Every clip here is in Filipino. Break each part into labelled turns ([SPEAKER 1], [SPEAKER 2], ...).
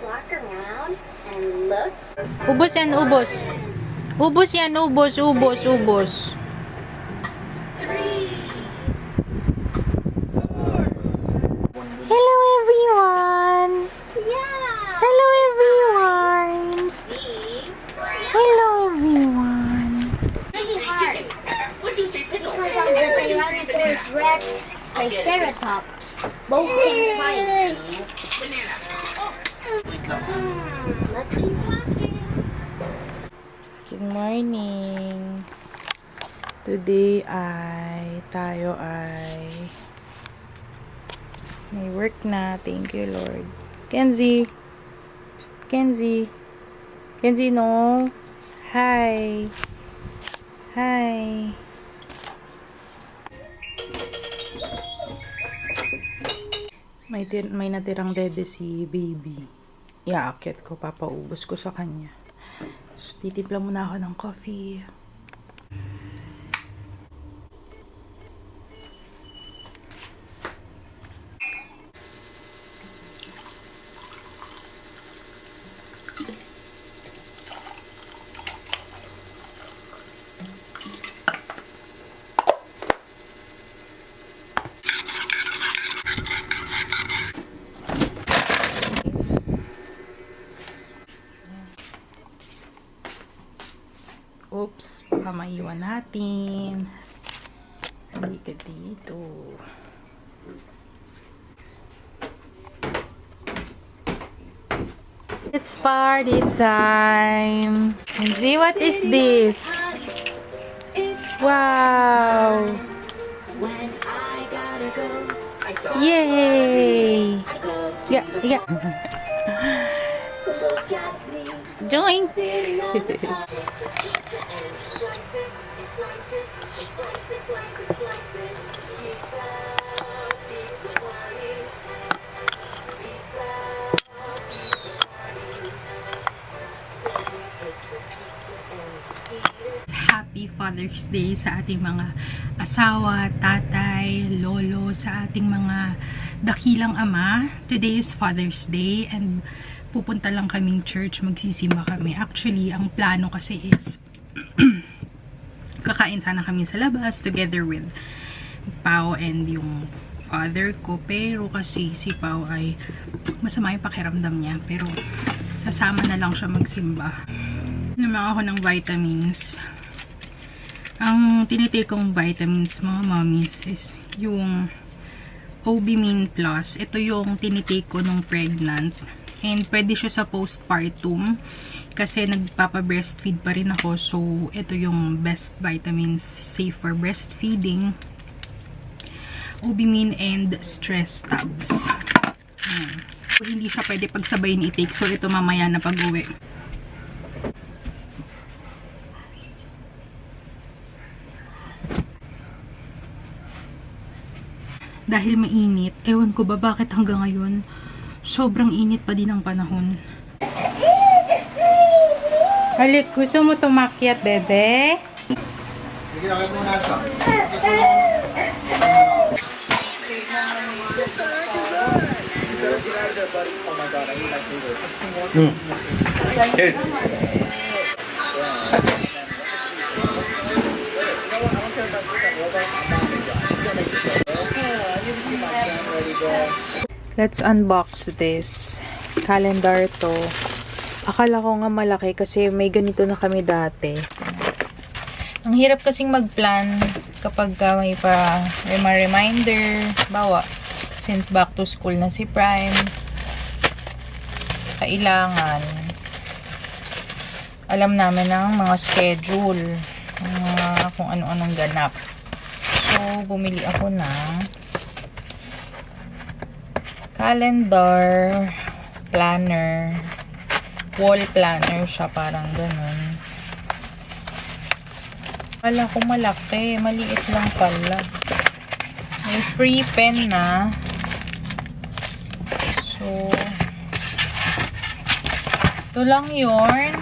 [SPEAKER 1] walk around and look.
[SPEAKER 2] Ubos yan, ubos. Ubos yan, ubos, ubos, ubos.
[SPEAKER 1] 3, 4.
[SPEAKER 2] Hello everyone!
[SPEAKER 1] Yeah.
[SPEAKER 2] Hello everyone!
[SPEAKER 1] See?
[SPEAKER 2] Hello everyone!
[SPEAKER 1] Really hard. Because of the Tyrannosaurus Rex, Triceratops, both can fight. Let's keep walking.
[SPEAKER 2] Good morning! Today tayo ay may work na. Thank you, Lord. Kenzie! Psst, Kenzie! Kenzie, no! Hi! Hi! May natirang dede si baby. Iaakit ko, papaubos ko sa kanya. So, titimpla muna ako ng coffee. Oops, baka maiwan natin. Hindi ka dito. It's party time. And see, what is this? Wow! Yay! Yeah, yeah. Join! Happy Father's Day sa ating mga asawa, tatay, lolo, sa ating mga dakilang ama. Today is Father's Day and pupunta lang kaming church, magsisimba kami. Actually, ang plano kasi is kakain sana kami sa labas together with Pao and yung father ko. Pero kasi si Pao ay masama yung pakiramdam niya. Pero sasama na lang siya magsimba. Naman ako ng vitamins. Ang tinitake kong vitamins, mga mommies, is yung Obimin Plus. Ito yung tinitake ko nung pregnant. And pwede siya sa postpartum kasi nagpapa-breastfeed pa rin ako. So, ito yung best vitamins safe for breastfeeding. Obimin and stress tabs. So, hindi siya pwede pagsabayin i-take. So, ito mamaya na pag-uwi. Dahil mainit, ewan ko ba bakit hanggang ngayon sobrang init pa din ang panahon. Halik, gusto mo tumakyat, bebe?
[SPEAKER 3] Sige, lakad muna ito. Okay.
[SPEAKER 2] Let's unbox this calendar to. Akala ko nga malaki kasi may ganito na kami dati. Ang hirap kasing mag-plan kapag may mga reminder. Bawa, since back to school na si Prime, kailangan alam namin ang mga schedule, kung ano-anong ganap. So, bumili ako ng calendar planner, wall planner siya, parang ganun. Akala ko malaki, maliit lang pala. May free pen na. So, ito lang yun.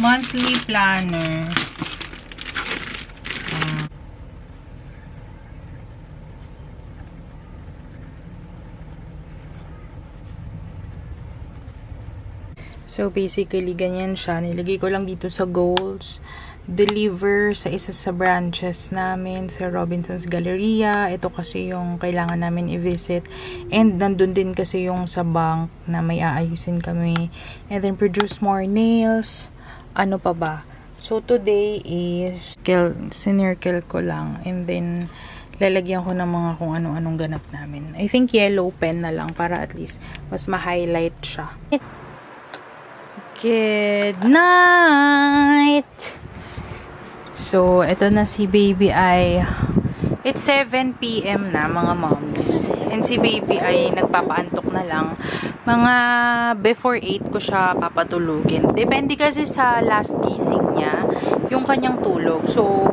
[SPEAKER 2] Monthly planner. So, basically, ganyan siya. Nilagay ko lang dito sa goals. Deliver sa isa sa branches namin sa Robinson's Galleria. Ito kasi yung kailangan namin i-visit. And nandun din kasi yung sa bank na may aayusin kami. And then produce more nails. Ano pa ba? So today is sinircle ko lang. And then lalagyan ko ng mga kung ano-anong ganap namin. I think yellow pen na lang para at least mas ma-highlight siya. Good night! So, ito na si baby ay, it's 7 p.m. na mga mommies. And si baby ay nagpapaantok na lang. Mga before 8 ko siya papatulugin. Depende kasi sa last gising niya, yung kanyang tulog. So,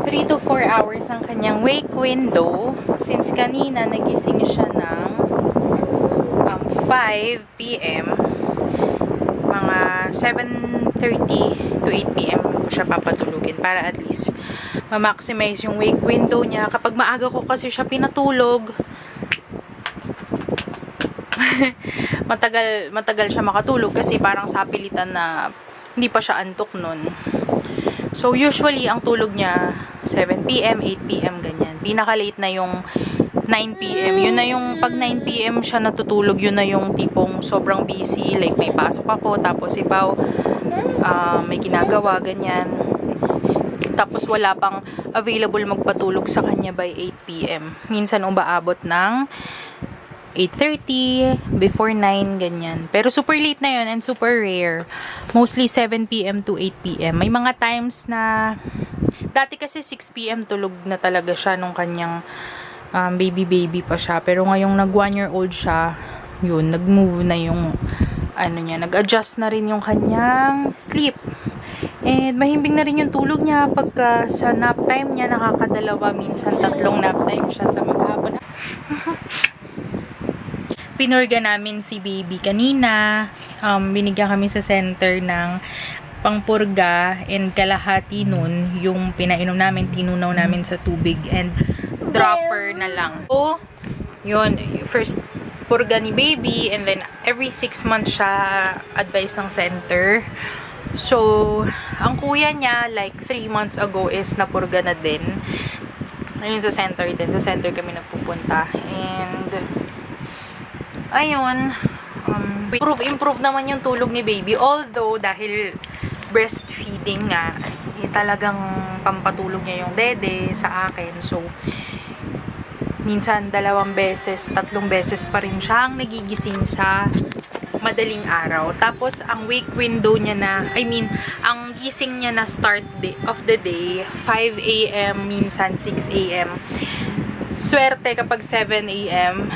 [SPEAKER 2] 3 to 4 hours ang kanyang wake window. Since kanina nagising siya ng 5 p.m. Mga 7:30 to 8 p.m. siya papatulugin para at least ma-maximize yung wake window niya. Kapag maaga ko kasi siya pinatulog, matagal siya makatulog kasi parang sapilitan na hindi pa siya antok nun. So, usually, ang tulog niya 7 p.m., 8 p.m., ganyan. Pinaka-late na yung 9 p.m. Yun na yung, pag 9 p.m. siya natutulog, yun na yung tipong sobrang busy. Like, may pasok ako, tapos si Pao, may ginagawa, ganyan. Tapos, wala pang available magpatulog sa kanya by 8 p.m. Minsan, umaabot ng 8:30, before 9, ganyan. Pero super late na yun and super rare. Mostly 7 p.m. to 8 p.m. May mga times na, dati kasi 6 p.m. tulog na talaga siya nung kanyang baby pa siya. Pero ngayong nag 1-year-old siya, yun, nag-move na yung, nag-adjust na rin yung kanyang sleep. And mahimbing na rin yung tulog niya pagka sa nap time niya, nakakadalawa, minsan 3 nap time siya sa maghapon. Pinurga namin si baby kanina. Binigyan kami sa center ng pangpurga and kalahati nun, yung pinainom namin, tinunaw namin sa tubig and dropper na lang. So, yun, first purga ni baby and then every 6 months siya advice ng center. So, ang kuya niya, like 3 months ago is napurga na din. Ayun sa center din. Sa center kami nagpupunta. And, ayun, improve naman yung tulog ni baby. Although, dahil breastfeeding nga, talagang pampatulog niya yung dede sa akin. So, minsan 2 beses, 3 beses pa rin siyang nagigising sa madaling araw. Tapos, ang wake window niya na, ang gising niya na start of the day, 5 a.m., minsan 6 a.m. Swerte kapag 7 a.m.,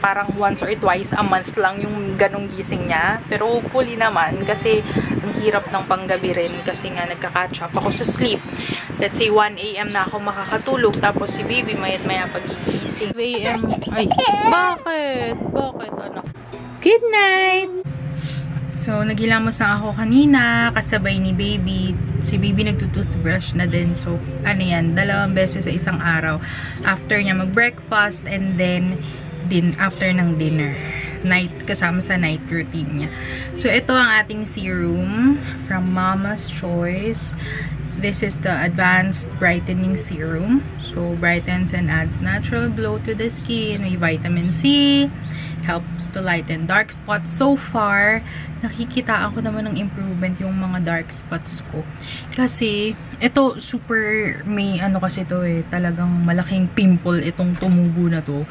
[SPEAKER 2] parang once or twice a month lang yung ganong gising niya. Pero hopefully naman, kasi ang hirap ng panggabi rin kasi nga nagka-catch up ako sa sleep. Let's say 1 a.m. na ako makakatulog, tapos si baby maya pagigising. 2 a.m. Ay, bakit? Bakit? Ano? Good night! So, naghilamos na ako kanina, kasabay ni baby. Si baby nagtutoothbrush na din. So, 2 beses sa isang araw. After niya mag-breakfast and then after ng dinner. Kasama sa night routine niya. So, ito ang ating serum from Mama's Choice. This is the Advanced Brightening Serum. So, brightens and adds natural glow to the skin. May vitamin C. Helps to lighten dark spots. So far, nakikita ako naman ng improvement yung mga dark spots ko. Kasi, ito super, may kasi to talagang malaking pimple itong tumubo na to.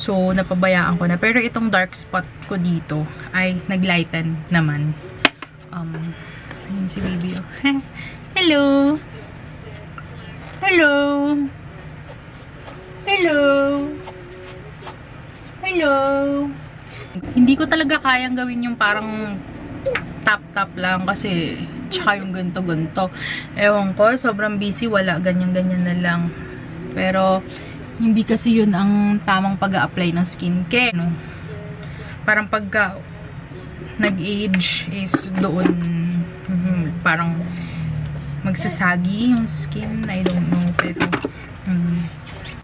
[SPEAKER 2] So, napabayaan ko na. Pero itong dark spot ko dito ay naglighten naman. Ayun si baby. Hello! Hello! Hello! Hello! Hindi ko talaga kayang gawin yung parang tap-tap lang kasi tsaka yung ganto-ganto. Ewan ko, sobrang busy, wala, ganyan-ganyan na lang. Pero, hindi kasi yun ang tamang pag-a-apply ng skincare, no? Parang pagka nag-age is doon, parang magsasagi yung skin. I don't know, pero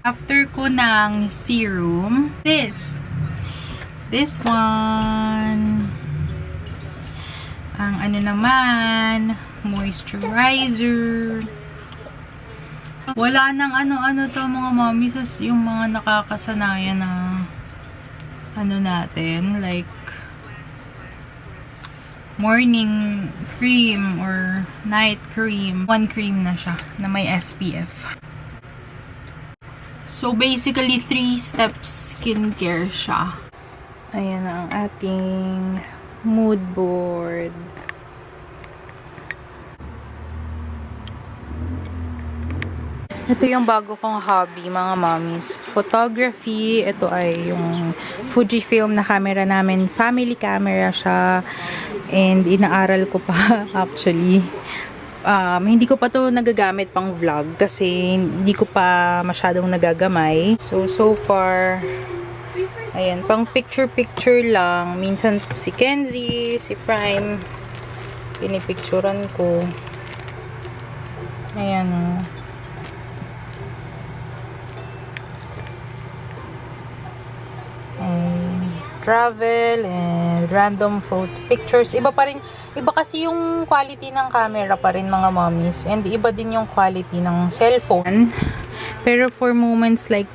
[SPEAKER 2] after ko ng serum, this one, Ang ano naman, moisturizer. Wala nang ano-ano to mga mommy, yung mga nakakasanayan na ano natin, like morning cream or night cream. One cream na siya na may SPF. So basically 3 steps skincare siya. Ayan ang ating mood board. Ito yung bago kong hobby, mga mommies. Photography. Ito ay yung Fujifilm na camera namin. Family camera siya. And inaaral ko pa, actually. Hindi ko pa to nagagamit pang vlog kasi hindi ko pa masyadong nagagamay. So far, ayan, pang picture-picture lang. Minsan si Kenzie, si Prime, pinipicturan ko. Ayan, travel and random photo pictures. Iba kasi yung quality ng camera pa rin, mga mommies, and iba din yung quality ng cellphone. Pero for moments like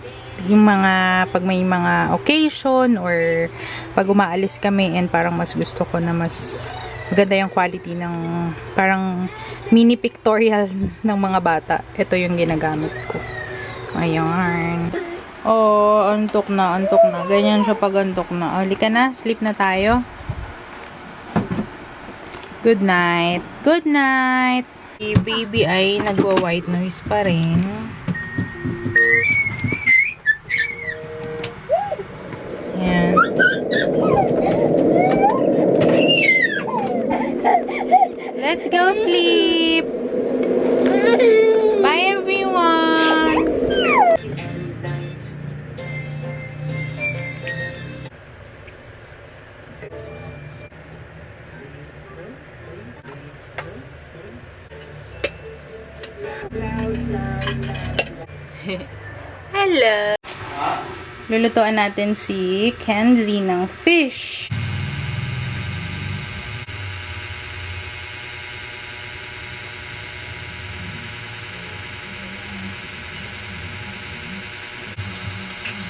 [SPEAKER 2] yung mga pag may mga occasion or pag umaalis kami and parang mas gusto ko na mas maganda yung quality ng parang mini pictorial ng mga bata, ito yung ginagamit ko. Ayan. Oh, antok na. Ganyan siya pag antok na. Halika na, sleep na tayo. Good night. Good night. Si baby ay nagwa-white noise pa rin. Ayan. Let's go sleep. Bye everyone. Hello! Lulutuan natin si Kenzie ng fish.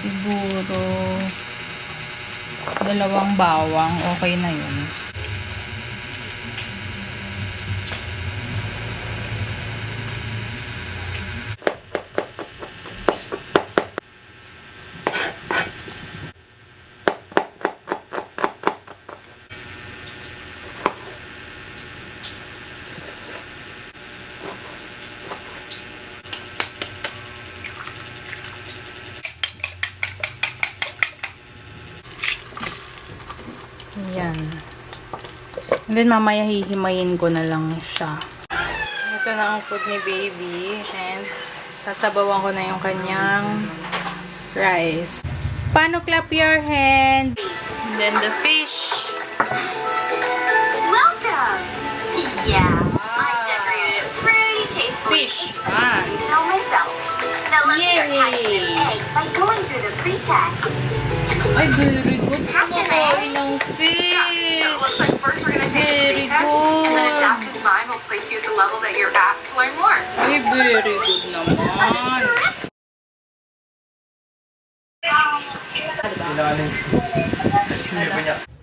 [SPEAKER 2] Siguro 2 bawang, okay na yun. Ayan. And then, mamaya hihimayin ko na lang siya. Ito na ang food ni baby. And, sasabawan ko na yung kanyang rice. Paano clap your hand? And then, the fish.
[SPEAKER 1] Welcome! Yeah, I decorated it pretty tastefully.
[SPEAKER 2] Fish.
[SPEAKER 1] I smell myself. Now let's start hatching this
[SPEAKER 2] Yay!
[SPEAKER 1] egg by going through the pre-text.
[SPEAKER 2] Ay, very good.
[SPEAKER 1] Hatch an egg.
[SPEAKER 2] Ng fish.
[SPEAKER 4] So it looks like first we're going to take
[SPEAKER 2] Very
[SPEAKER 4] the pretest, and then
[SPEAKER 2] good.
[SPEAKER 4] adaptive mind will place you at the level that you're at to learn more.
[SPEAKER 2] Ay, very good naman.
[SPEAKER 3] Ilalim. Hindi pa niya.